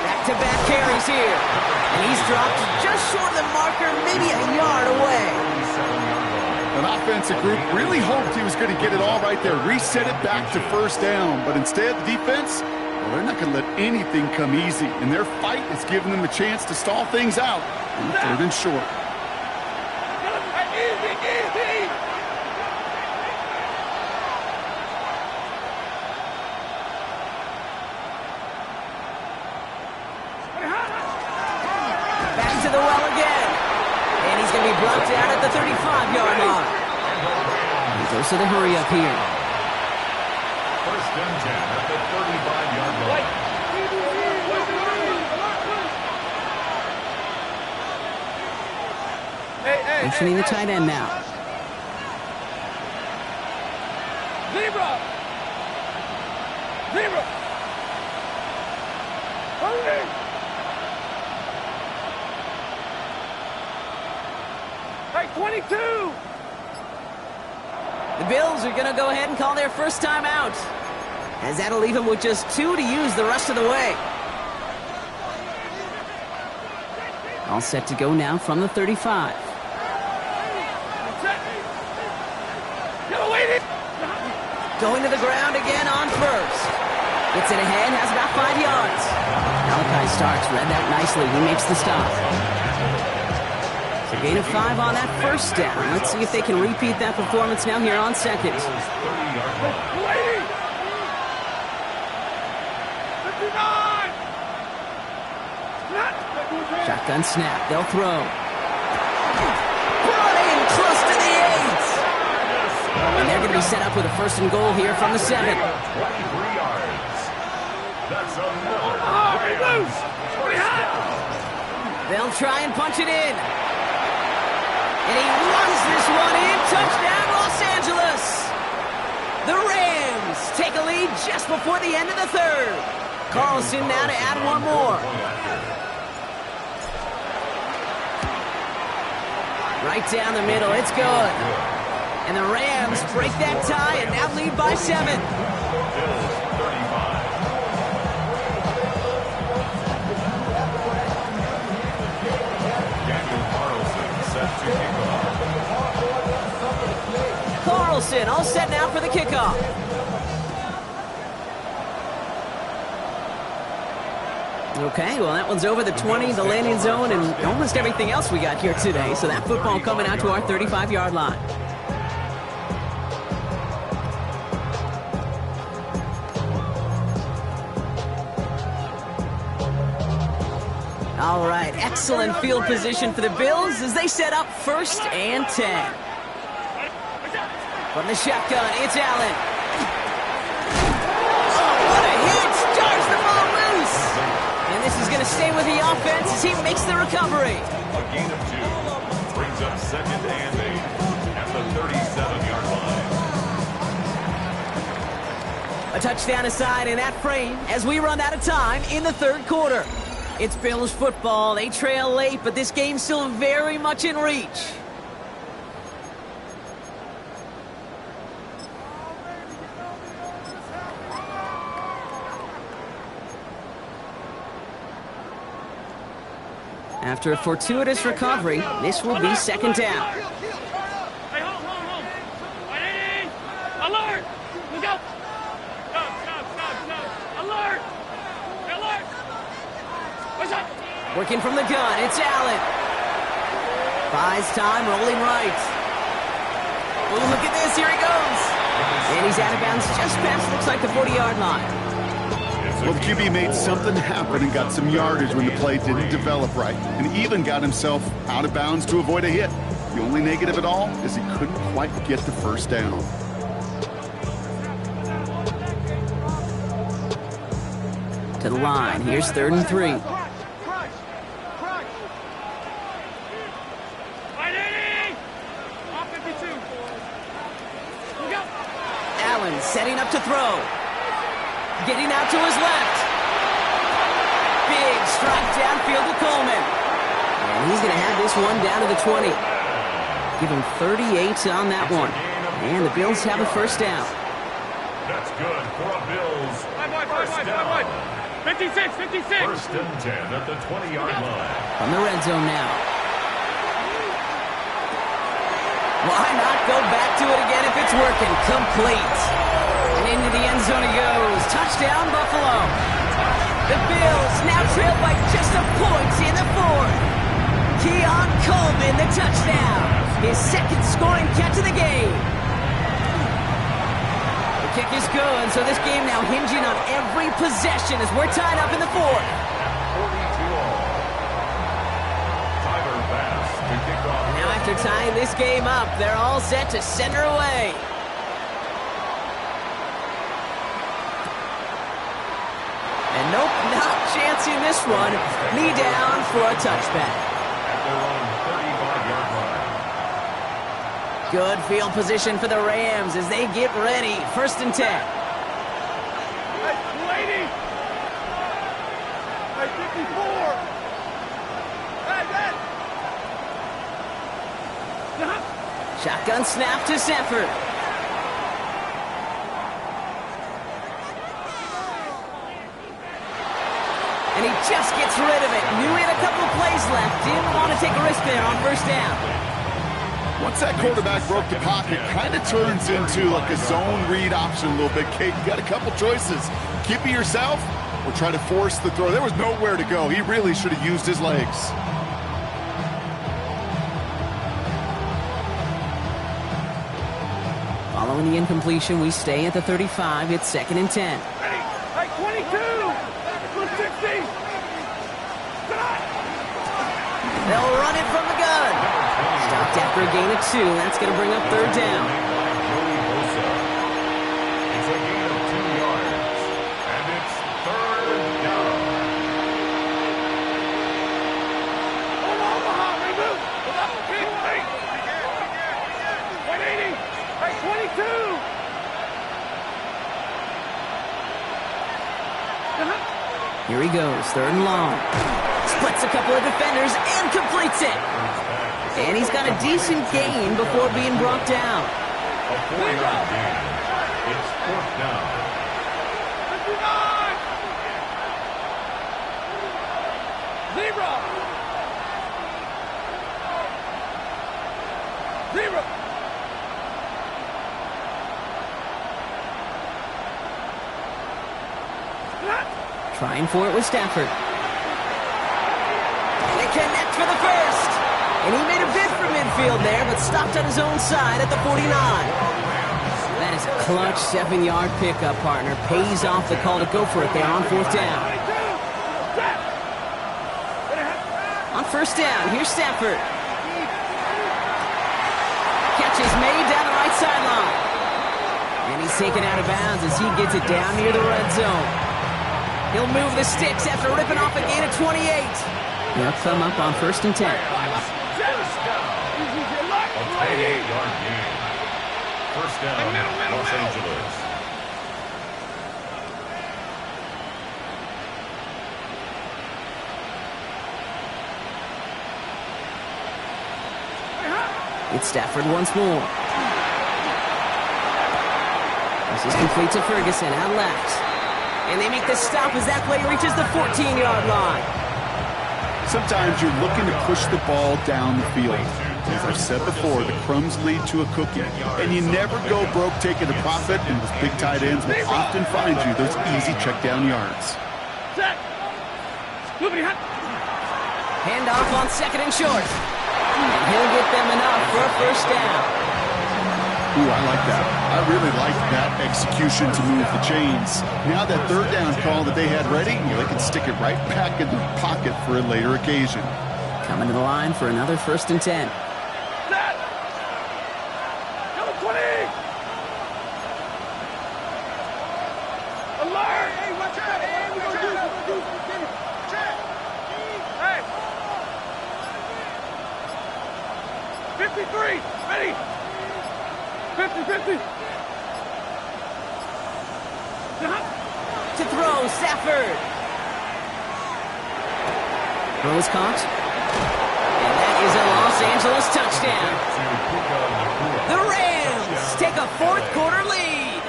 Back-to-back carries here, and he's dropped just short of the marker, maybe a yard away. An offensive group really hoped he was going to get it all right there, reset it back to 1st down, but instead the defense, well, they're not going to let anything come easy, and their fight is giving them a chance to stall things out on 3rd and short. Back to the well again. And he's going to be brought down at the 35-yard line. He goes to the hurry up here. 1st and 10 at the 35-yard line. Motioning the tight end now. Zebra. Hurry. Hey, 22. The Bills are going to go ahead and call their first time out, as that'll leave them with just 2 to use the rest of the way. All set to go now from the 35. Going to the ground again on 1st. Gets it ahead, has about 5 yards. Malachi Starks read that nicely. He makes the stop. So gain of 5 on that 1st down. Let's see if they can repeat that performance now here on 2nd. Shotgun snap. They'll throw. Brought in close to the 8. And they're going to be set up with a 1st and goal here from the 7. 23 yards. That's a They'll try and punch it in. And he runs this one in. Touchdown, Los Angeles. The Rams take a lead just before the end of the 3rd. Carlson now to add 1 more. Right down the middle. It's good. And the Rams break that tie and now lead by 7. Carlson all set now for the kickoff. Okay, well, that one's over the 20, the landing zone, and almost everything else we got here today. So that football coming out to our 35-yard line. All right, excellent field position for the Bills as they set up 1st and 10. From the shotgun, it's Allen. Oh, what a hit! Jars the ball loose! And this is going to stay with the offense as he makes the recovery. A gain of 2 brings up 2nd and 8 at the 37-yard line. A touchdown aside in that frame as we run out of time in the 3rd quarter. It's Bills football. They trail late, but this game's still very much in reach. After a fortuitous recovery, this will be 2nd down. Hey, hold. Alert! Look out! Stop. Alert! What's up? Working from the gun, it's Allen. Buys time, rolling right. Oh, look at this, here he goes. And he's out of bounds just past, looks like the 40-yard line. Well, the QB made something happen and got some yardage when the play didn't develop right, and even got himself out of bounds to avoid a hit. The only negative at all is he couldn't quite get the 1st down. To the line, here's 3rd and 3. Allen setting up to throw. Getting out to his left. Big strike downfield to Coleman. And he's going to have this one down to the 20. Give him 38 on that one. And the Bills have a 1st down. That's good for a Bills 1st down. 56. 1st and 10 at the 20-yard line. From the red zone now. Why not go back to it again if it's working? Complete. And into the end zone he goes. Touchdown, Buffalo. The Bills now trail by just a point in the 4th. Keon Coleman, the touchdown. His 2nd scoring catch of the game. The kick is good, so this game now hinging on every possession as we're tied up in the 4th. 42-all. Tyler Bass to kick off. Now after tying this game up, they're all set to send her away. And nope, not chancing this one. Knee down for a touchback. At their own 35-yard line. Good field position for the Rams as they get ready. 1st and 10. Hey, lady! Hey, 54! Hey, Shotgun snap to Sanford. And he just gets rid of it. Knew he had a couple of plays left. Didn't want to take a risk there on 1st down. Once that quarterback broke the pocket, kind of turns into like a zone read option a little bit. Kate, you got a couple choices. Keep it yourself or try to force the throw. There was nowhere to go. He really should have used his legs. Following the incompletion, we stay at the 35. It's 2nd and 10. hey, 22! 60! They'll run it from the gun. Stopped after a gain of 2. That's going to bring up 3rd down. It's a gain of 2 yards, and it's 3rd down. Omaha, reboot! 180! Hey, 22! Here he goes, 3rd and long. Splits a couple of defenders and completes it. And he's got a decent gain before being brought down. A 4-yard gain. It's 4th down. 59! 0! Trying for it with Stafford. They connect for the 1st. And he made a bid for midfield there, but stopped on his own side at the 49. That is a clutch 7-yard pickup, partner. Pays off the call to go for it there on 4th down. On first down, here's Stafford. Catch is made down the right sideline. And he's taken out of bounds as he gets it down near the red zone. He'll move the sticks after ripping off a gain of 28. He'll come up on first and 10. A 28-yard gain. First down, Los Angeles. It's Stafford once more. This is complete to Ferguson out left. And they make the stop as that play reaches the 14-yard line. Sometimes you're looking to push the ball down the field. As I've said before, the crumbs lead to a cookie. And you never go broke taking a profit, and those big tight ends will often find you those easy check down yards. Hand off on second and short. And he'll get them enough for a first down. Ooh, I like that. I really like that execution to move the chains. Now that third down call that they had ready, well, they can stick it right back in their pocket for a later occasion. Coming to the line for another first and 10. Number 20! Alert! Hey, watch out! Hey, we're going to do it. Check! Hey! 53! Ready! 50-50! To throw, Stafford. Throws caught. And that is a Los Angeles touchdown. The Rams take a fourth quarter lead.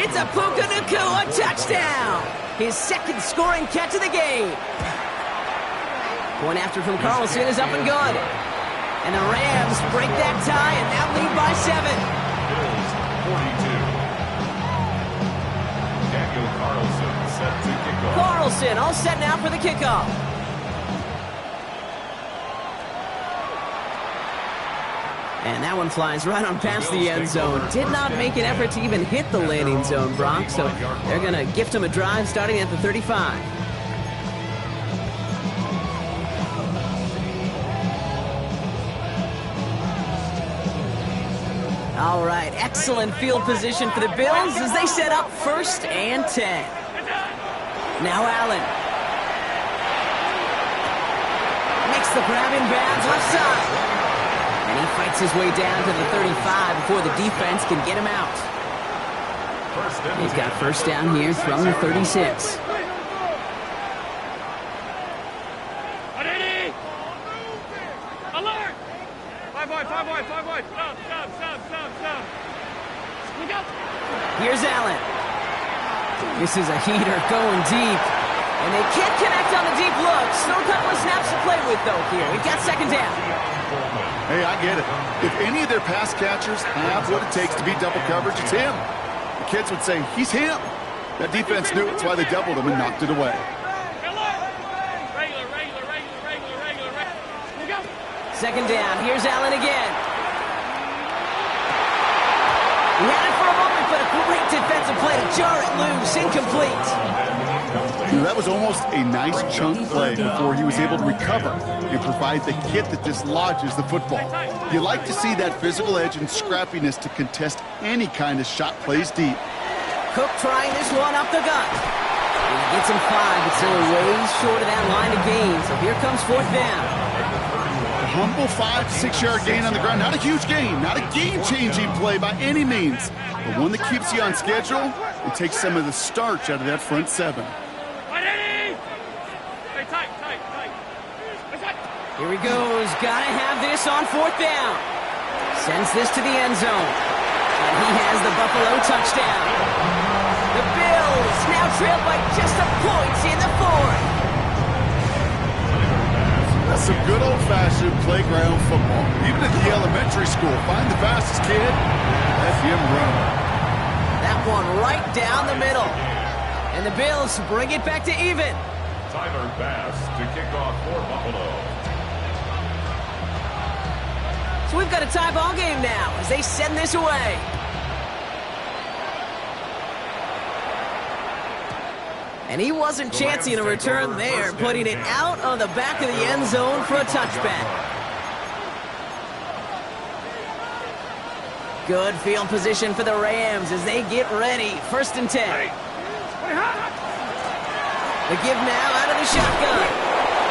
It's a Puka Nacua touchdown. His second scoring catch of the game. Point after from Carlson is up and good. And the Rams break that tie and now lead by 7. Bills 42. Daniel Carlson set to kick off. Carlson all set now for the kickoff. And that one flies right on past the end zone. Did not make an effort to even hit the landing zone, Brock, so they're going to gift him a drive starting at the 35. All right, excellent field position for the Bills as they set up first and 10. Now Allen. Makes the grab in bounds left side. And he fights his way down to the 35 before the defense can get him out. He's got first down here from the 36. Alert! Five wide. Stop. Look out! Here's Allen. This is a heater going deep. And they can't connect on the deep look. Still a couple of snaps to play with, though, here. We've got second down. Hey, I get it. If any of their pass catchers have what it takes to beat double coverage, it's him. The kids would say, he's him. That defense knew it's why they doubled him and knocked it away. Regular. Look out! Second down. Here's Allen again. He had it for a moment, but a great defensive play to jar it loose. Incomplete. You know, that was almost a nice chunk play before he was able to recover and provide the hit that dislodges the football. You like to see that physical edge and scrappiness to contest any kind of shot plays deep. Cook trying this one up the gut. And he gets him 5, but still way short of that line of gain. So here comes fourth down. A humble 5 to 6 yard gain on the ground. Not a huge gain, not a game-changing play by any means, but one that keeps you on schedule and takes some of the starch out of that front 7. Here he goes. Gotta have this on fourth down. Sends this to the end zone. And he has the Buffalo touchdown. The Bills now trail by just a point in the fourth. That's some good old-fashioned playground football. Even at the elementary school, find the fastest kid, let him run. That one right down the middle. And the Bills bring it back to even. Tyler Bass to kick off for Buffalo. So we've got a tie ball game now as they send this away. And he wasn't chancing a return there, putting it out of the back of the end zone for a touchback. Good field position for the Rams as they get ready. 1st and 10. The give now out of the shotgun.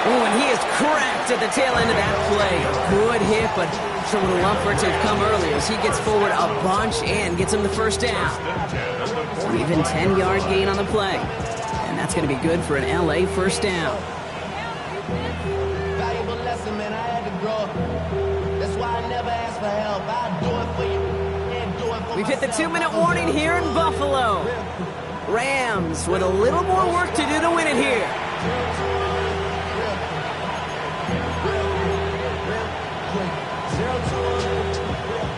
Oh, and he is cracked at the tail end of that play. Good hit, but showing a lump for it to come early as he gets forward a bunch and gets him the 1st down. Even 10-yard gain on the play. And that's going to be good for an LA 1st down. Valuable lesson, man. I had to grow. That's why I never ask for help. I'll do it for you. We've hit the 2-minute warning here in Buffalo. Rams with a little more work to do to win it here.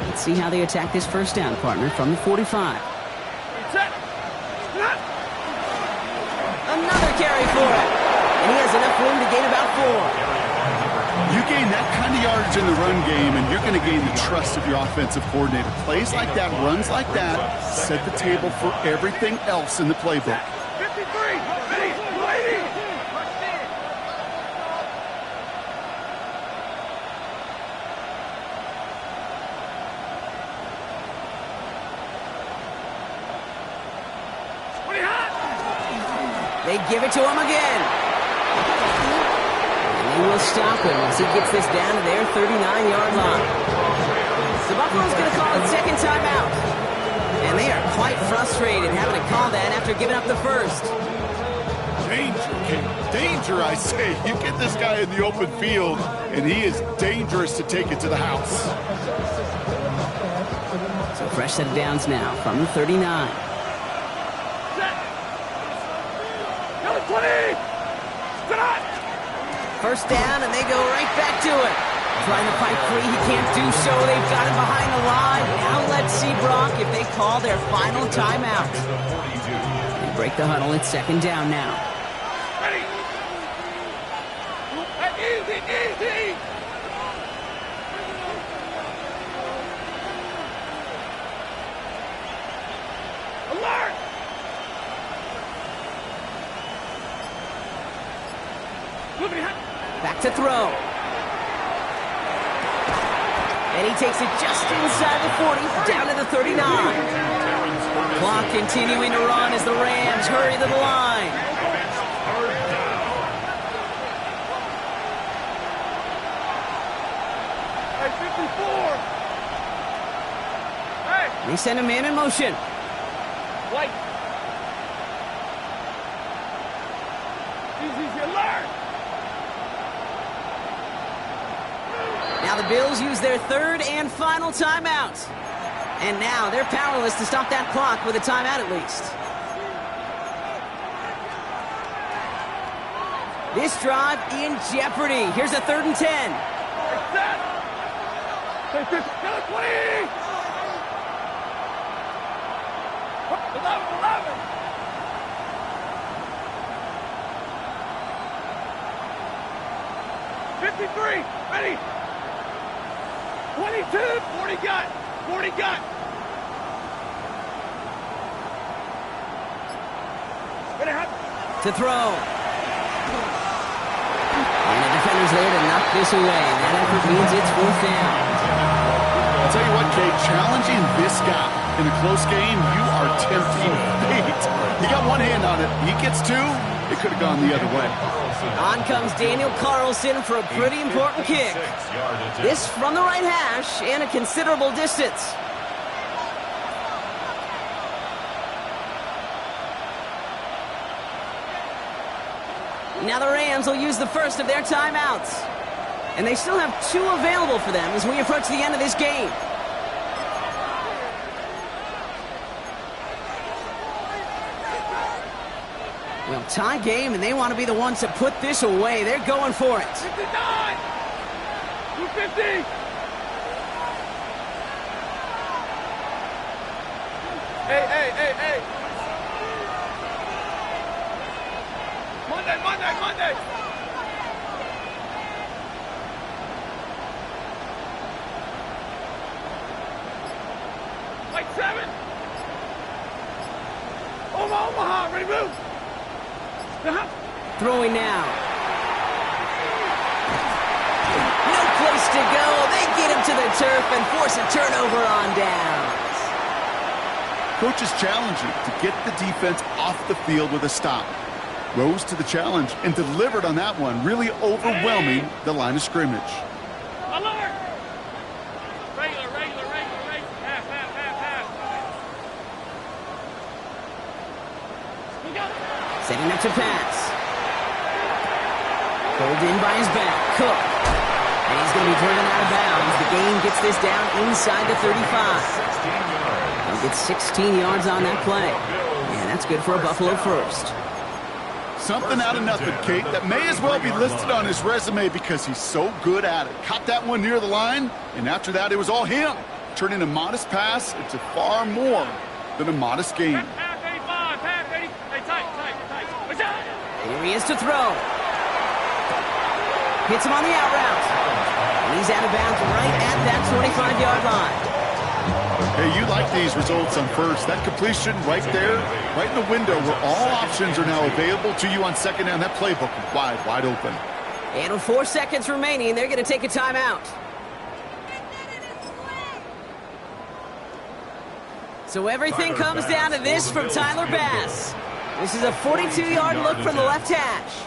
Let's see how they attack this 1st down, partner, from the 45. Another carry for it. And he has enough room to gain about 4. You gain that kind of yardage in the run game, and you're going to gain the trust of your offensive coordinator. Plays like that, runs like that, set the table for everything else in the playbook. 53, ready, 280. They give it to him again. He will stop him as he gets this down to their 39-yard line. The Buffalo's going to call it 2nd timeout. And they are quite frustrated having to call that after giving up the 1st. Danger, King. Danger, I say. You get this guy in the open field, and he is dangerous to take it to the house. So fresh set of downs now from the 39. Set. 20. Stop. 1st down, and they go right back to it. Trying to fight free, he can't do so. They've got him behind the line. Now let's see, Brock, if they call their final timeout. They break the huddle. It's 2nd down now. Ready. Easy, easy. Alert. Back to throw. And he takes it just inside the 40, down to the 39. Clock continuing to run as the Rams hurry to the line. Hey, 54. Hey. They send him in motion. White. Easy, alert. Now the Bills use their 3rd and final timeout. And now they're powerless to stop that clock with a timeout at least. This drive in jeopardy. Here's a 3rd and 10. Set. 20. 11. 53. Ready. 22. 40 got. 40 got. Ready, hot. To throw. And the defender's there to knock this away. That effort means it's 4th down. I'll tell you what, Kate, challenging this guy in a close game, you are tempting fate. He got one hand on it. He gets 2. It could have gone the other way. On comes Daniel Carlson for a pretty important kick. This from the right hash and a considerable distance. Now the Rams will use the 1st of their timeouts. And they still have 2 available for them as we approach the end of this game. Well, tie game, and they want to be the ones to put this away. They're going for it. 59. 250. Hey. Monday. Like 7. Omaha, ready, move. Throwing now. No place to go. They get him to the turf and force a turnover on downs. Coach's challenge you to get the defense off the field with a stop. Rose to the challenge and delivered on that one, really overwhelming the line of scrimmage. Alert! Regular. Half. We got it. Setting up to pass. Pulled in by his back. Cook. And he's going to be driven out of bounds. The game gets this down inside the 35. He'll get 16 yards on that play. And that's good for a Buffalo first. Something out of nothing, Kate, that may as well be listed on his resume because he's so good at it. Caught that one near the line, and after that, it was all him. Turning a modest pass into far more than a modest game. Half 85, half 80. Hey, tight. What's that? Here he is to throw. Hits him on the out route. And he's out of bounds right at that 25-yard line. Hey, you like these results on first. That completion right there, right in the window where all options are now available to you on second down. That playbook is wide open. And with 4 seconds remaining, they're going to take a timeout. So everything comes down to this from Tyler Bass. This is a 42-yard look from the left hash.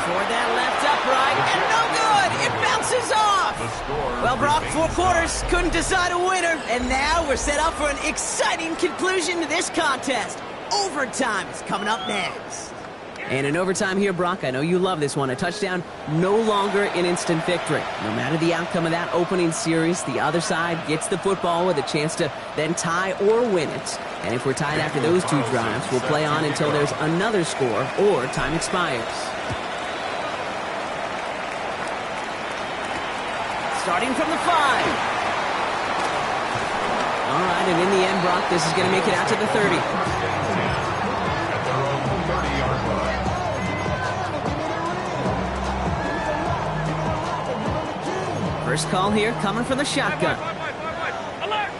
Toward that left upright, and no good! It bounces off! Well, Brock, 4 quarters, couldn't decide a winner, and now we're set up for an exciting conclusion to this contest. Overtime is coming up next. And in overtime here, Brock, I know you love this one. A touchdown, no longer an instant victory. No matter the outcome of that opening series, the other side gets the football with a chance to then tie or win it. And if we're tied after those 2 drives, we'll play on until there's another score or time expires. Starting from the 5. All right, and in the end, Brock, this is going to make it out to the 30. First call here coming from the shotgun. Alert!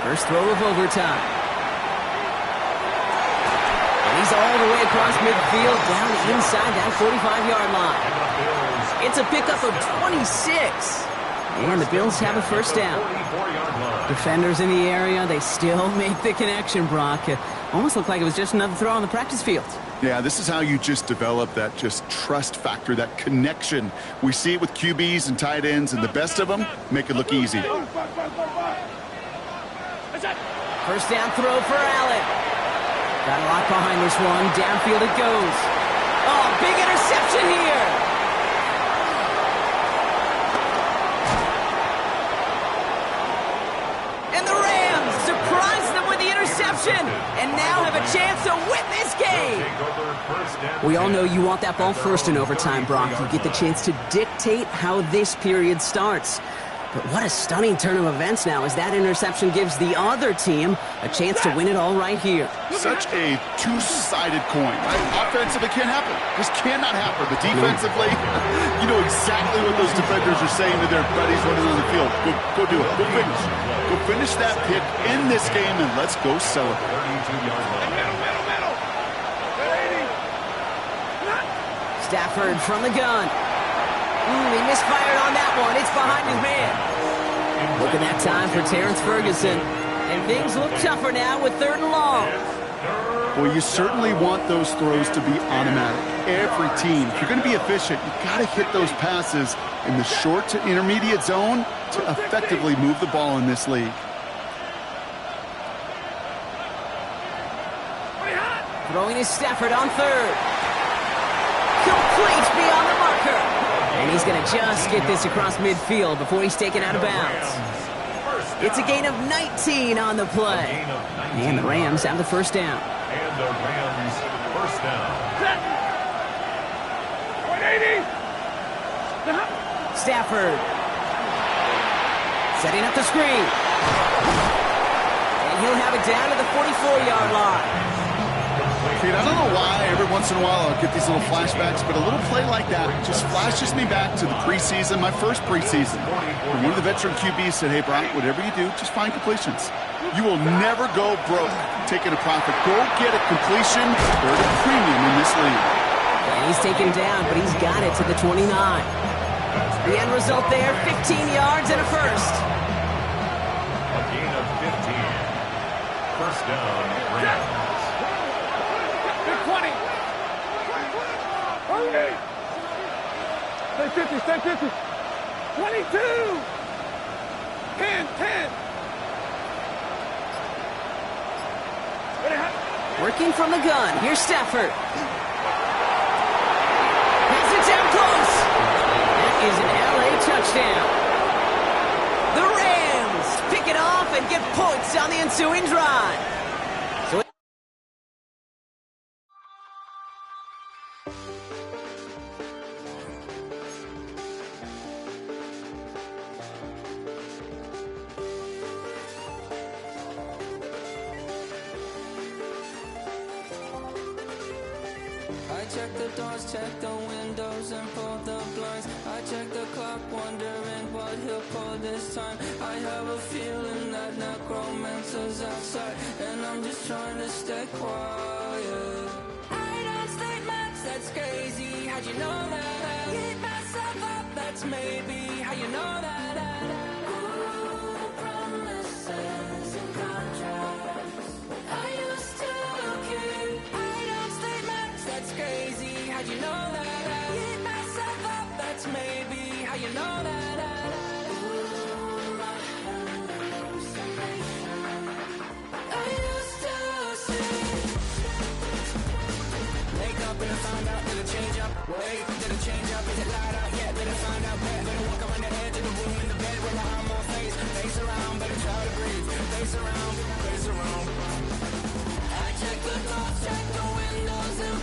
First throw of overtime. And he's all the way across midfield, down inside that 45-yard line. It's a pickup of 26. And the Bills have a first down. Defenders in the area, they still make the connection, Brock. It almost looked like it was just another throw on the practice field. Yeah, this is how you just develop that just trust factor, that connection. We see it with QBs and tight ends, and the best of them make it look easy. First down throw for Allen. Got a lot behind this one. Downfield it goes. Oh, big interception here. And the Rams surprise them with the interception and now have a chance to win this game. We all know you want that ball first in overtime, Brock. You get the chance to dictate how this period starts. But what a stunning turn of events now as that interception gives the other team a chance to win it all right here. Such a two-sided coin, right? Offensively, can't happen. This cannot happen. But defensively, you know exactly what those defenders are saying to their buddies running on the field. Go do it. Go finish. Go finish that pick in this game, and let's go celebrate. Middle. Stafford from the gun. He misfired on that one. It's behind his man. Look at that time for Terrence Ferguson. And things look tougher now with 3rd and long. Well, you certainly want those throws to be automatic. Every team, if you're going to be efficient, you've got to hit those passes in the short to intermediate zone to effectively move the ball in this league. Throwing is Stafford on 3rd. Complete beyond the marker. And he's going to just get this across midfield before he's taken out of bounds. It's a gain of 19 on the play. And the Rams have the first down. And the Rams first down. 180. Stafford. Setting up the screen. And he'll have it down to the 44-yard line. feet. I don't know why every once in a while I'll get these little flashbacks, but a little play like that just flashes me back to the preseason, my first preseason. And one of the veteran QBs said, hey, Brock, whatever you do, just find completions. You will never go broke taking a profit. Go get a completion or a premium in this league. And he's taken down, but he's got it to the 29. The end result there, 15 yards and a first. A gain of 15. First down, Rams. Big 20. Hurry. Stay 50, stay 50. 22. 10. Working from the gun. Here's Stafford. Has it down close. That is an LA touchdown. The Rams pick it off and get points on the ensuing drive. I check the doors, check the windows, and pull the blinds. I check the clock, wondering what he'll pull this time. I have a feeling that necromancer's outside, and I'm just trying to stay quiet. I don't state much, that's crazy. How'd you know that? Keep myself up, that's maybe how you know that. Ooh, promises and contracts. I used to keep. I don't state much, that's crazy. How'd you know that? Keep myself up, that's maybe how you know that. Ooh, my hallucination. I used to see. Wake up and I found out that it change up. Wait, did it change up? Is it light out yet? Did it find out better? Better walk around the edge of the room in the bed where my arm